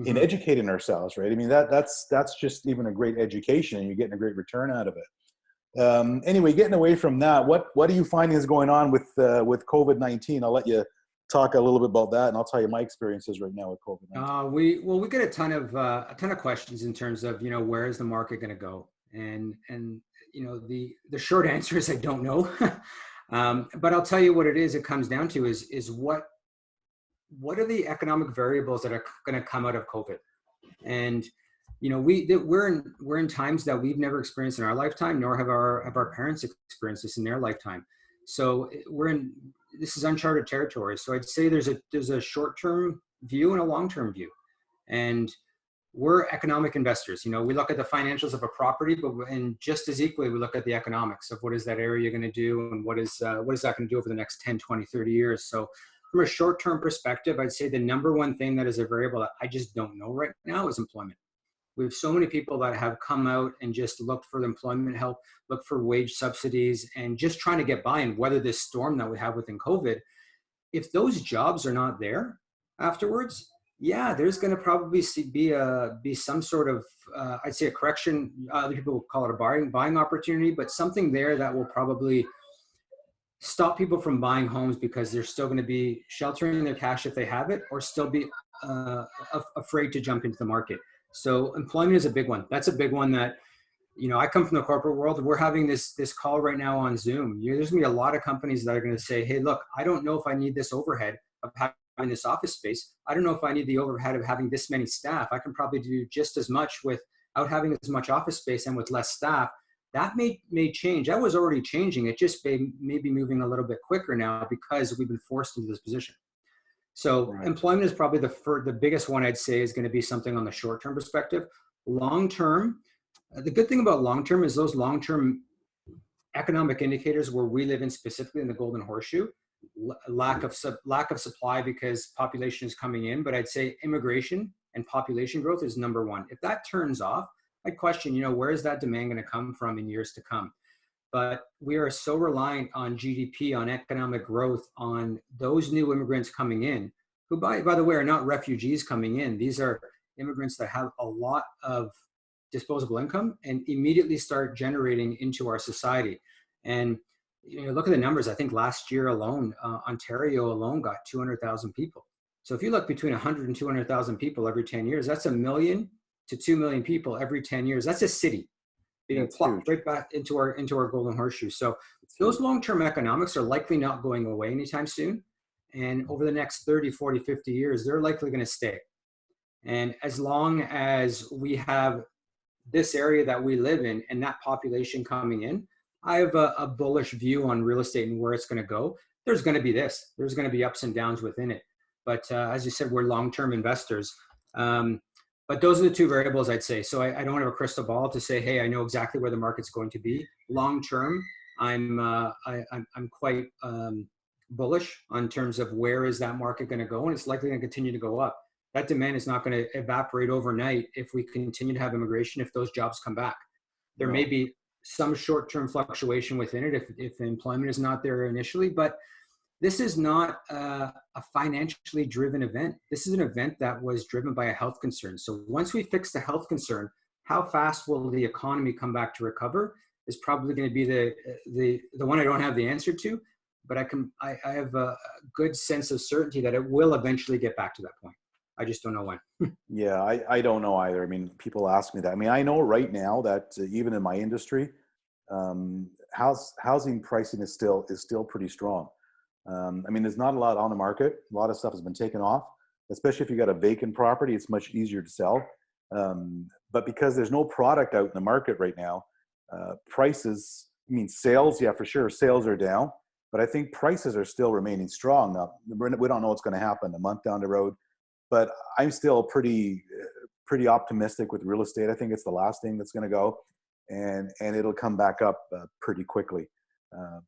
educating ourselves, right? I mean, that's just even a great education, and you're getting a great return out of it. Anyway, getting away from that, what are you finding is going on with COVID-19? I'll let you talk a little bit about that, and I'll tell you my experiences right now with COVID-19. We get a ton of questions in terms of, you know, where is the market going to go, and you know, the short answer is I don't know. But I'll tell you what it is. It comes down to is what are the economic variables that are going to come out of COVID? And, you know, we're in times that we've never experienced in our lifetime, nor have our parents experienced this in their lifetime. So this is uncharted territory. So I'd say there's a short-term view and a long-term view. And we're economic investors. You know, we look at the financials of a property, and just as equally, we look at the economics of what is that area going to do, and what is that going to do over the next 10, 20, 30 years. So from a short-term perspective, I'd say the number one thing that is a variable that I just don't know right now is employment. We have so many people that have come out and just looked for employment help, looked for wage subsidies, and just trying to get by and weather this storm that we have within COVID. If those jobs are not there afterwards, yeah, there's going to probably be some sort of, I'd say, a correction. Other people will call it a buying opportunity, but something there that will probably stop people from buying homes because they're still going to be sheltering their cash if they have it, or still be afraid to jump into the market. So employment is a big one. That's a big one that, you know, I come from the corporate world. We're having this call right now on Zoom. There's going to be a lot of companies that are going to say, hey, look, I don't know if I need this overhead of having find this office space. I don't know if I need the overhead of having this many staff. I can probably do just as much without having as much office space and with less staff. That may change. That was already changing. It just may be moving a little bit quicker now because we've been forced into this position. So employment is probably the biggest one I'd say is going to be something on the short-term perspective. Long-term, the good thing about long-term is those long-term economic indicators where we live in, specifically in the Golden Horseshoe, lack of supply because population is coming in. But I'd say immigration and population growth is number one. If that turns off, I'd question, where is that demand going to come from in years to come? But we are so reliant on GDP, on economic growth, on those new immigrants coming in, who by the way are not refugees coming in. These are immigrants that have a lot of disposable income and immediately start generating into our society. And look at the numbers. I think last year alone, Ontario alone got 200,000 people. So if you look between 100 and 200,000 people every 10 years, that's 1 million to 2 million people every 10 years. That's a city being plopped right back into our Golden Horseshoe. So those long-term economics are likely not going away anytime soon. And over the next 30, 40, 50 years, they're likely going to stay. And as long as we have this area that we live in and that population coming in, I have a bullish view on real estate and where it's going to go. There's going to be there's going to be ups and downs within it. But as you said, we're long-term investors. But those are the two variables I'd say. So I don't have a crystal ball to say, hey, I know exactly where the market's going to be. Long-term, I'm quite bullish on terms of where is that market going to go, and it's likely going to continue to go up. That demand is not going to evaporate overnight if we continue to have immigration, if those jobs come back. There may be some short-term fluctuation within it if employment is not there initially, but this is not a financially driven event. This is an event that was driven by a health concern. So once we fix the health concern, how fast will the economy come back to recover is probably going to be the one I don't have the answer to, but I have a good sense of certainty that it will eventually get back to that point. I just don't know when. Yeah, I don't know either. I mean, people ask me that. I mean, I know right now that even in my industry, housing pricing is still pretty strong. I mean, there's not a lot on the market. A lot of stuff has been taken off, especially if you got a vacant property, it's much easier to sell. But because there's no product out in the market right now, prices, sales, yeah, for sure, sales are down, but I think prices are still remaining strong. Now, we don't know what's going to happen a month down the road, but I'm still pretty optimistic with real estate. I think it's the last thing that's going to go, and it'll come back up pretty quickly.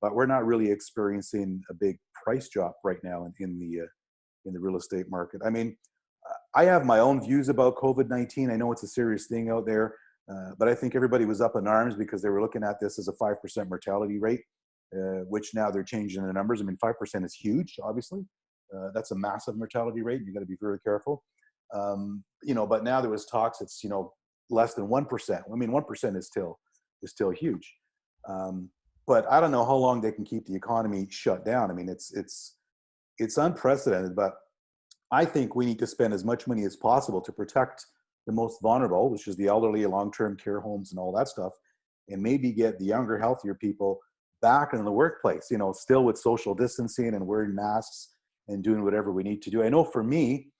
But we're not really experiencing a big price drop right now in the real estate market. I mean, I have my own views about COVID-19. I know it's a serious thing out there, but I think everybody was up in arms because they were looking at this as a 5% mortality rate, which now they're changing the numbers. I mean, 5% is huge, obviously. That's a massive mortality rate. You got to be very careful. But now there was talks. It's less than 1%. I mean, 1% is still huge. But I don't know how long they can keep the economy shut down. I mean, it's unprecedented. But I think we need to spend as much money as possible to protect the most vulnerable, which is the elderly, long-term care homes, and all that stuff, and maybe get the younger, healthier people back in the workplace. Still with social distancing and wearing masks and doing whatever we need to do. I know for me,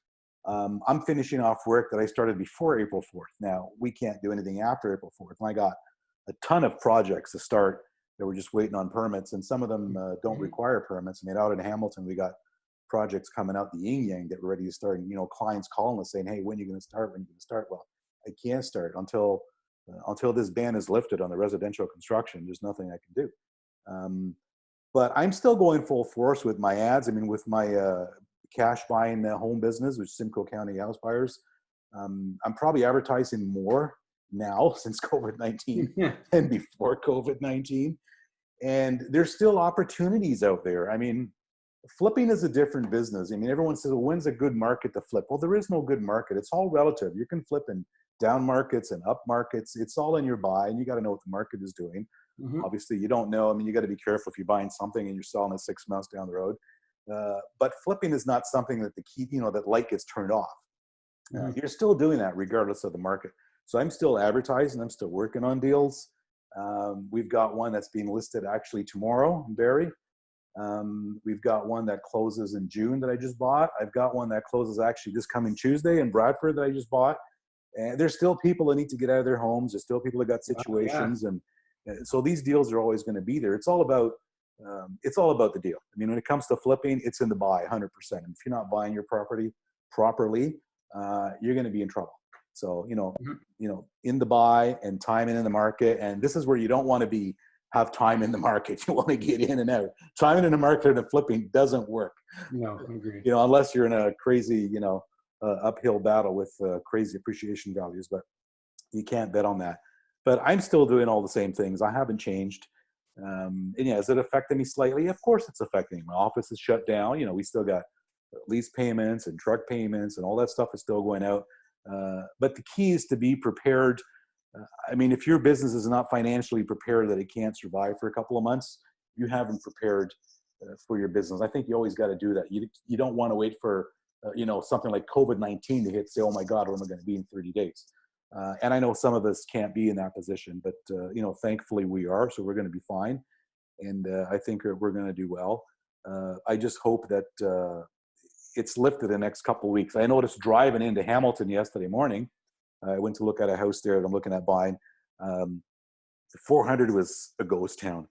I'm finishing off work that I started before April 4th. Now, we can't do anything after April 4th. And I got a ton of projects to start that we're just waiting on permits, and some of them don't require permits. I mean, out in Hamilton, we got projects coming out the yin yang that we're ready to start. And, clients calling us saying, hey, when are you going to start? When are you going to start? Well, I can't start until this ban is lifted on the residential construction. There's nothing I can do. But I'm still going full force with my ads. I mean, with my cash buying home business, which is Simcoe County House Buyers. I'm probably advertising more now since COVID-19 than before COVID-19. And there's still opportunities out there. I mean, flipping is a different business. I mean, everyone says, well, when's a good market to flip? Well, there is no good market. It's all relative. You can flip in down markets and up markets. It's all in your buy, and you got to know what the market is doing. Mm-hmm. Obviously, you don't know. I mean, you got to be careful if you're buying something and you're selling it 6 months down the road. But flipping is not something that that light gets turned off. You're still doing that regardless of the market. So I'm still advertising. I'm still working on deals. We've got one that's being listed actually tomorrow in Barrie. We've got one that closes in June that I just bought. I've got one that closes actually this coming Tuesday in Bradford that I just bought. And there's still people that need to get out of their homes. There's still people that got situations. And so these deals are always going to be there. It's all about the deal. I mean, when it comes to flipping, it's in the buy 100%. And if you're not buying your property properly, you're going to be in trouble. So, in the buy and time in the market. And this is where you don't want to have time in the market. You want to get in and out. Timing in the market and flipping doesn't work. No, I agree. Unless you're in a crazy, uphill battle with crazy appreciation values, but you can't bet on that. But I'm still doing all the same things. I haven't changed. And is it affecting me slightly? Of course it's affecting me. My office is shut down. We still got lease payments and truck payments and all that stuff is still going out. But the key is to be prepared. If your business is not financially prepared that it can't survive for a couple of months, you haven't prepared for your business. I think you always got to do that. You don't want to wait for, something like COVID-19 to hit, say, oh my God, where am I going to be in 30 days? And I know some of us can't be in that position, but, thankfully we are, so we're going to be fine. And I think we're going to do well. I just hope that it's lifted the next couple of weeks. I noticed driving into Hamilton yesterday morning, I went to look at a house there that I'm looking at buying. 400 was a ghost town.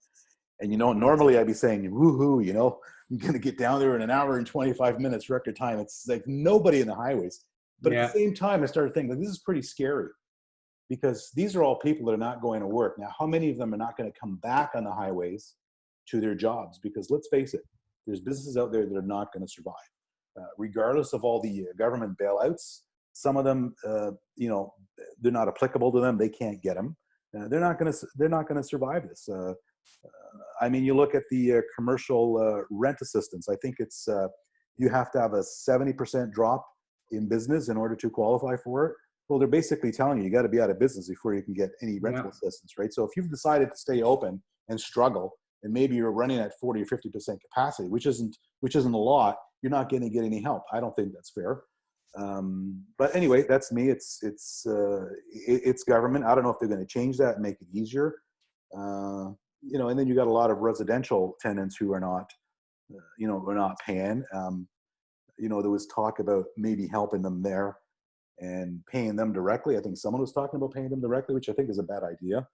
And, normally I'd be saying, woohoo, I'm going to get down there in an hour and 25 minutes record time. It's like nobody in the highways. But at the same time, I started thinking, this is pretty scary because these are all people that are not going to work. Now, how many of them are not going to come back on the highways to their jobs? Because let's face it, there's businesses out there that are not going to survive. Regardless of all the government bailouts, some of them, they're not applicable to them. They can't get them. They're not going to survive this. You look at the commercial rent assistance. I think it's you have to have a 70% drop in business in order to qualify for it. Well, they're basically telling you got to be out of business before you can get any rental assistance, right? So if you've decided to stay open and struggle, and maybe you're running at 40 or 50% capacity, which isn't a lot, you're not going to get any help. I don't think that's fair. But anyway, that's me. It's government. I don't know if they're going to change that and make it easier. And then you got a lot of residential tenants who are not, are not paying. There was talk about maybe helping them there and paying them directly. I think someone was talking about paying them directly, which I think is a bad idea.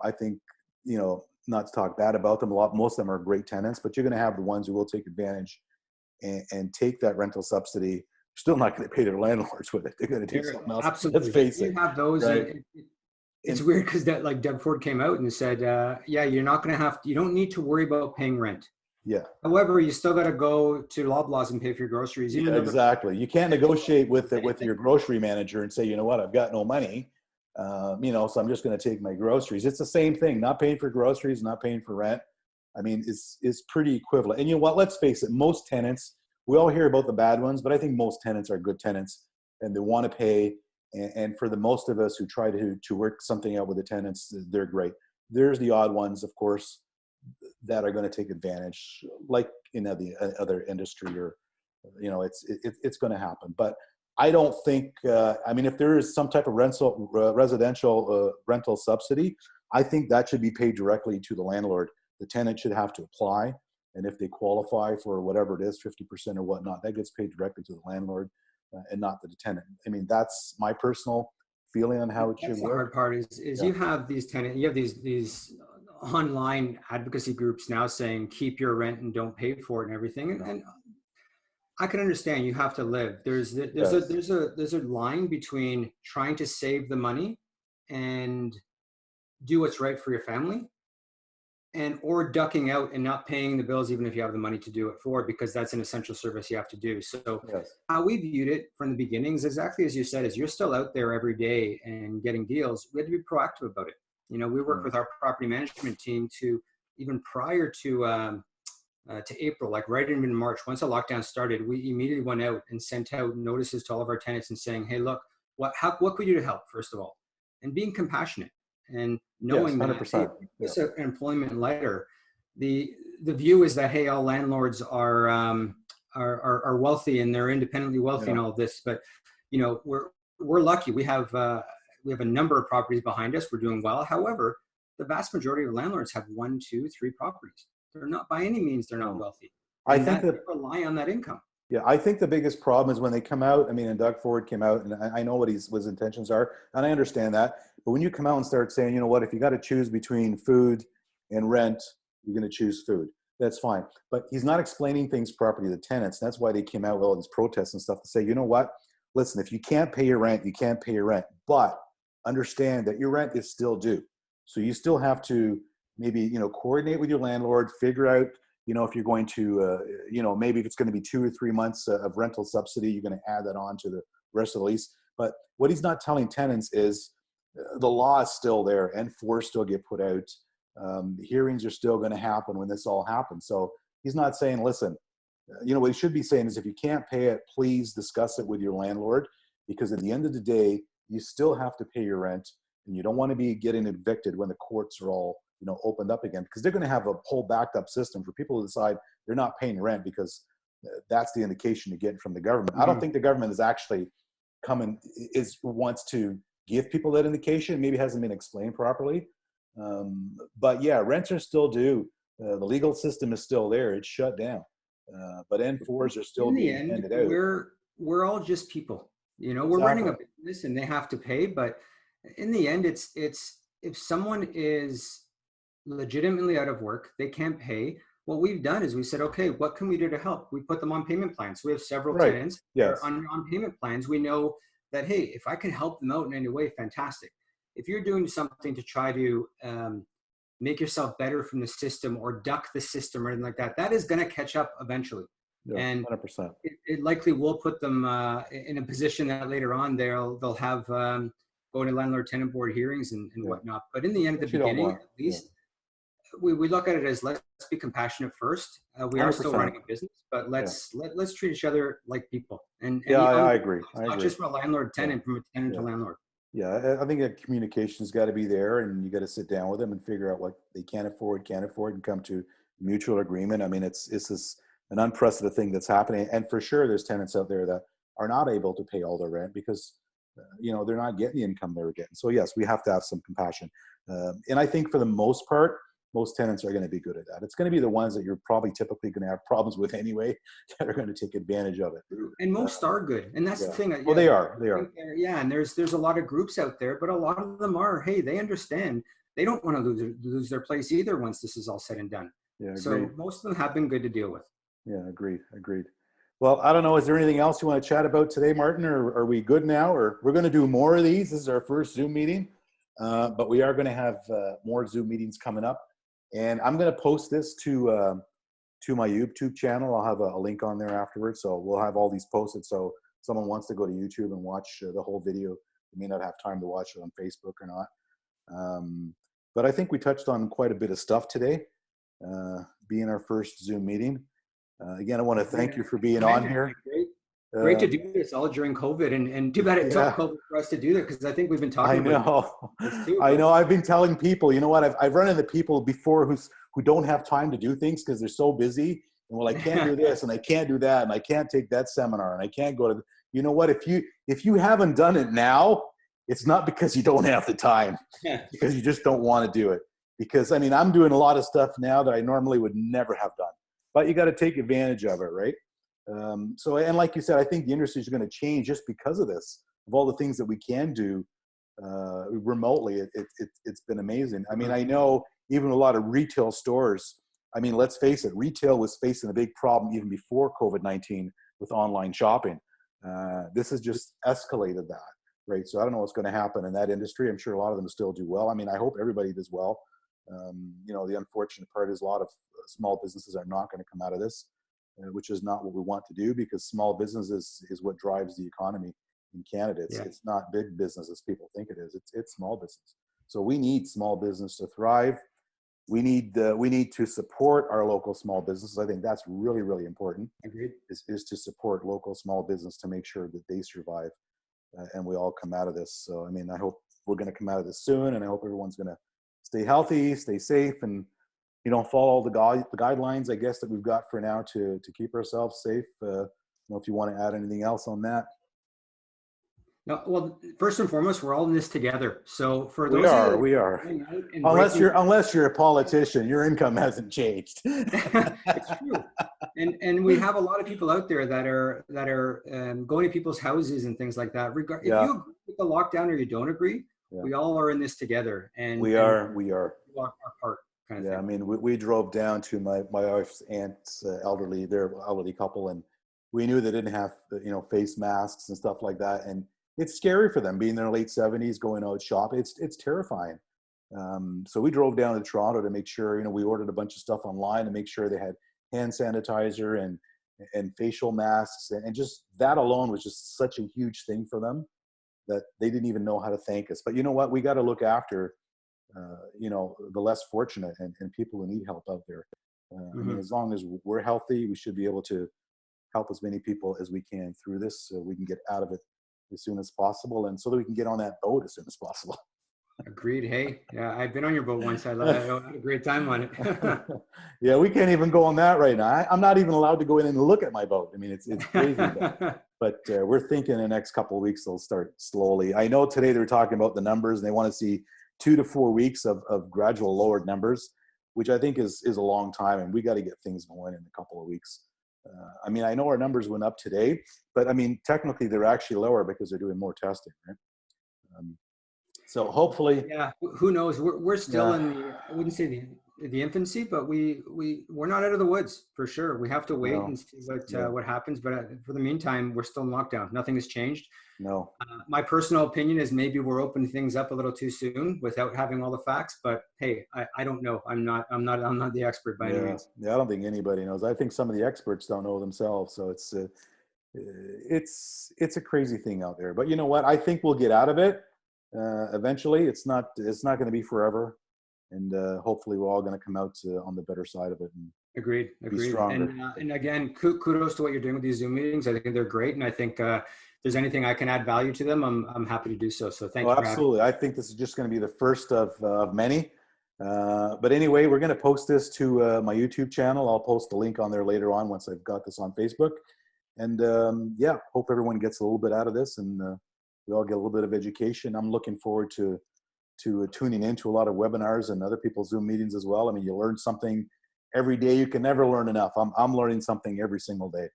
I think, not to talk bad about them. Most of them are great tenants, but you're going to have the ones who will take advantage and take that rental subsidy. Still not going to pay their landlords with it. They're going to do something else. Absolutely. Let's face it. You have those. Right? It's weird because Doug Ford came out and said, you're not going to you don't need to worry about paying rent. Yeah. However, you still got to go to Loblaws and pay for your groceries. Exactly. You can't negotiate with your grocery manager and say, you know what, I've got no money. So I'm just going to take my groceries. It's the same thing. Not paying for groceries, not paying for rent. It's pretty equivalent. And you know what? Let's face it. Most tenants, we all hear about the bad ones, but I think most tenants are good tenants and they want to pay. And for the most of us who try to work something out with the tenants, they're great. There's the odd ones, of course, that are going to take advantage, like in other industry, or it's going to happen. But I don't think if there is some type of residential rental subsidy, I think that should be paid directly to the landlord. The tenant should have to apply, and if they qualify for whatever it is, 50% or whatnot, that gets paid directly to the landlord and not the tenant. That's my personal feeling on how it should work. The hard part is you have these these online advocacy groups now saying keep your rent and don't pay for it and everything, and I can understand you have to live. There's a line between trying to save the money and do what's right for your family, or ducking out and not paying the bills even if you have the money to do it for, because that's an essential service you have to do. So how we viewed it from the beginning is exactly as you said, is you're still out there every day and getting deals. We had to be proactive about it. We work with our property management team to, even prior to April, like right in March, once the lockdown started, we immediately went out and sent out notices to all of our tenants and saying, hey, look, what can we do to help, first of all? And being compassionate and knowing that it's an employment letter. The view is that, hey, all landlords are wealthy and they're independently wealthy and all of this. But, we're lucky. We have a number of properties behind us. We're doing well. However, the vast majority of landlords have 1, 2, 3 properties. They're not, by any means, they're not No. wealthy. I And think that that they rely on that income. Yeah, I think the biggest problem is when they come out. I mean, and Doug Ford came out, and I know what his intentions are, and I understand that. But when you come out and start saying, you know what, if you got to choose between food and rent, you're going to choose food. That's fine. But he's not explaining things properly to the tenants. That's why they came out with all these protests and stuff to say, you know what, listen, if you can't pay your rent, you can't pay your rent. But understand that your rent is still due. So you still have to maybe, coordinate with your landlord, figure out, if you're going to, maybe if it's going to be 2 or 3 months of rental subsidy, you're going to add that on to the rest of the lease. But what he's not telling tenants is the law is still there, N4 still get put out. Hearings are still going to happen when this all happens. So he's not saying, listen, what he should be saying is if you can't pay it, please discuss it with your landlord, because at the end of the day, you still have to pay your rent, and you don't want to be getting evicted when the courts are all opened up again, because they're going to have a whole backed up system for people to decide they're not paying rent, because that's the indication you're getting from the government. I don't think the government is actually wants to give people that indication. Maybe it hasn't been explained properly. But yeah, rents are still due. The legal system is still there. It's shut down. But N4s are still being handed out. We're all just people. We're Exactly. running a business and they have to pay. But in the end, it's if someone is legitimately out of work, they can't pay. What we've done is we said, okay, what can we do to help? We put them on payment plans. We have several tenants that are on payment plans. We know that, hey, if I can help them out in any way, fantastic. If you're doing something to try to make yourself better from the system or duck the system or anything like that, that is going to catch up eventually. Yeah, and 100%. It likely will put them in a position that later on they'll have going to landlord-tenant board hearings and whatnot. But in the end, at the beginning, at least, we look at it as, let's be compassionate first. We are 100%. Still running a business, but let's treat each other like people. And I agree. Not just from a landlord-tenant, from a tenant to landlord. Yeah, I think that communication's got to be there, and you got to sit down with them and figure out what they can't afford, and come to mutual agreement. I mean, it's this an unprecedented thing that's happening, and for sure, there's tenants out there that are not able to pay all their rent because they're not getting the income they were getting. So yes, we have to have some compassion, and I think for the most part, most tenants are going to be good at that. It's going to be the ones that you're probably typically going to have problems with anyway that are going to take advantage of it. And most are good. And that's the thing. Well, they are. Yeah. And there's a lot of groups out there, but a lot of them are, hey, they understand. They don't want to lose their place either once this is all said and done. Yeah, so most of them have been good to deal with. Yeah, agreed. Well, I don't know. Is there anything else you want to chat about today, Martin, or are we good now? Or we're going to do more of these. This is our first Zoom meeting, but we are going to have more Zoom meetings coming up. And I'm going to post this to my YouTube channel. I'll have a link on there afterwards. So we'll have all these posted. So if someone wants to go to YouTube and watch the whole video, they may not have time to watch it on Facebook or not. But I think we touched on quite a bit of stuff today, being our first Zoom meeting. Again, I want to thank you for being on here. Great to do this all during COVID, and too bad it took COVID for us to do that, because I think we've been talking about this too. I know. I've been telling people, you know what? I've run into people before who don't have time to do things because they're so busy. And well, I can't do this, and I can't do that, and I can't take that seminar, and I can't go to. You know what? If you haven't done it now, it's not because you don't have the time, because you just don't want to do it. Because I mean, I'm doing a lot of stuff now that I normally would never have done, but you got to take advantage of it, right? And like you said, I think the industry is going to change just because of this, of all the things that we can do remotely. It's been amazing. I mean, I know even a lot of retail stores, I mean, let's face it, retail was facing a big problem even before COVID-19 with online shopping. This has just escalated that, right? So I don't know what's going to happen in that industry. I'm sure a lot of them still do well. I mean, I hope everybody does well. The unfortunate part is a lot of small businesses are not going to come out of this. Which is not what we want to do, because small business is what drives the economy in Canada. It's not big business as people think it is. It's small business. So we need small business to thrive. We need to support our local small businesses. I think that's really, really important. Agreed. Is to support local small business to make sure that they survive and we all come out of this. So, I mean, I hope we're going to come out of this soon, and I hope everyone's going to stay healthy, stay safe, and follow the guidelines, I guess, that we've got for now to keep ourselves safe. If you want to add anything else on that. No, well, first and foremost, we're all in this together. So for We those of you are, that we are are. going out and Unless you're a politician, your income hasn't changed. it's true. And we have a lot of people out there that are going to people's houses and things like that. If Yeah, you agree with the lockdown or you don't agree, yeah. we all are in this together, and We are, we are. walk our part kind of Yeah, I thing. mean, we drove down to my wife's aunt's elderly, they're an elderly couple, and we knew they didn't have, face masks and stuff like that. And it's scary for them being in their late 70s, going out shopping. It's terrifying. So we drove down to Toronto to make sure, we ordered a bunch of stuff online to make sure they had hand sanitizer and facial masks. And just that alone was just such a huge thing for them that they didn't even know how to thank us. But you know what? We got to look after the less fortunate and people who need help out there. I mean, as long as we're healthy, we should be able to help as many people as we can through this so we can get out of it as soon as possible and so that we can get on that boat as soon as possible. Agreed. Hey, yeah, I've been on your boat once. I had a great time on it. Yeah, we can't even go on that right now. I'm not even allowed to go in and look at my boat. I mean, it's crazy. But we're thinking in the next couple of weeks they'll start slowly. I know today they were talking about the numbers and they want to see 2 to 4 weeks of gradual lowered numbers, which I think is a long time, and we got to get things going in a couple of weeks. I mean, I know our numbers went up today, but I mean, technically they're actually lower because they're doing more testing, right? So hopefully, yeah. Who knows? We're still in the, I wouldn't say the infancy, but we're not out of the woods for sure. We have to wait and see what happens. But for the meantime, we're still in lockdown. Nothing has changed. No. My personal opinion is maybe we're opening things up a little too soon without having all the facts. But hey, I don't know. I'm not the expert by any means. Yeah, I don't think anybody knows. I think some of the experts don't know themselves. So it's a crazy thing out there. But you know what? I think we'll get out of it eventually. It's not going to be forever, and hopefully we're all going to come out on the better side of it. And Agreed. Be stronger. And again, kudos to what you're doing with these Zoom meetings. I think they're great, and I think if there's anything I can add value to them, I'm happy to do so. So thank you. Absolutely. I think this is just going to be the first of many. But anyway, we're going to post this to my YouTube channel. I'll post the link on there later on once I've got this on Facebook. And hope everyone gets a little bit out of this and we all get a little bit of education. I'm looking forward to tuning into a lot of webinars and other people's Zoom meetings as well. I mean, you learn something every day. You can never learn enough. I'm learning something every single day,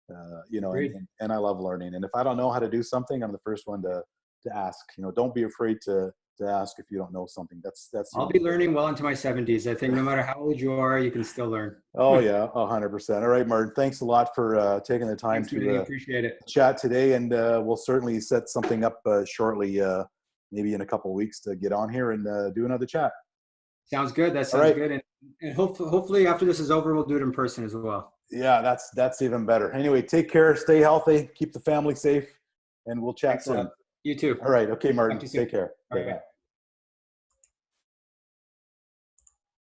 and I love learning. And if I don't know how to do something, I'm the first one to ask. Don't be afraid to ask if you don't know something. That's. I'll be learning well into my 70s. I think no matter how old you are, you can still learn. Oh yeah, 100%. All right, Martin. Thanks a lot for taking the time appreciate it. Chat today, and we'll certainly set something up shortly, maybe in a couple of weeks, to get on here and do another chat. Sounds good. That sounds good. And hopefully after this is over, we'll do it in person as well. Yeah, that's even better. Anyway, take care, stay healthy, keep the family safe, and we'll chat soon. You too. All right. Okay, Martin. Take care. All right.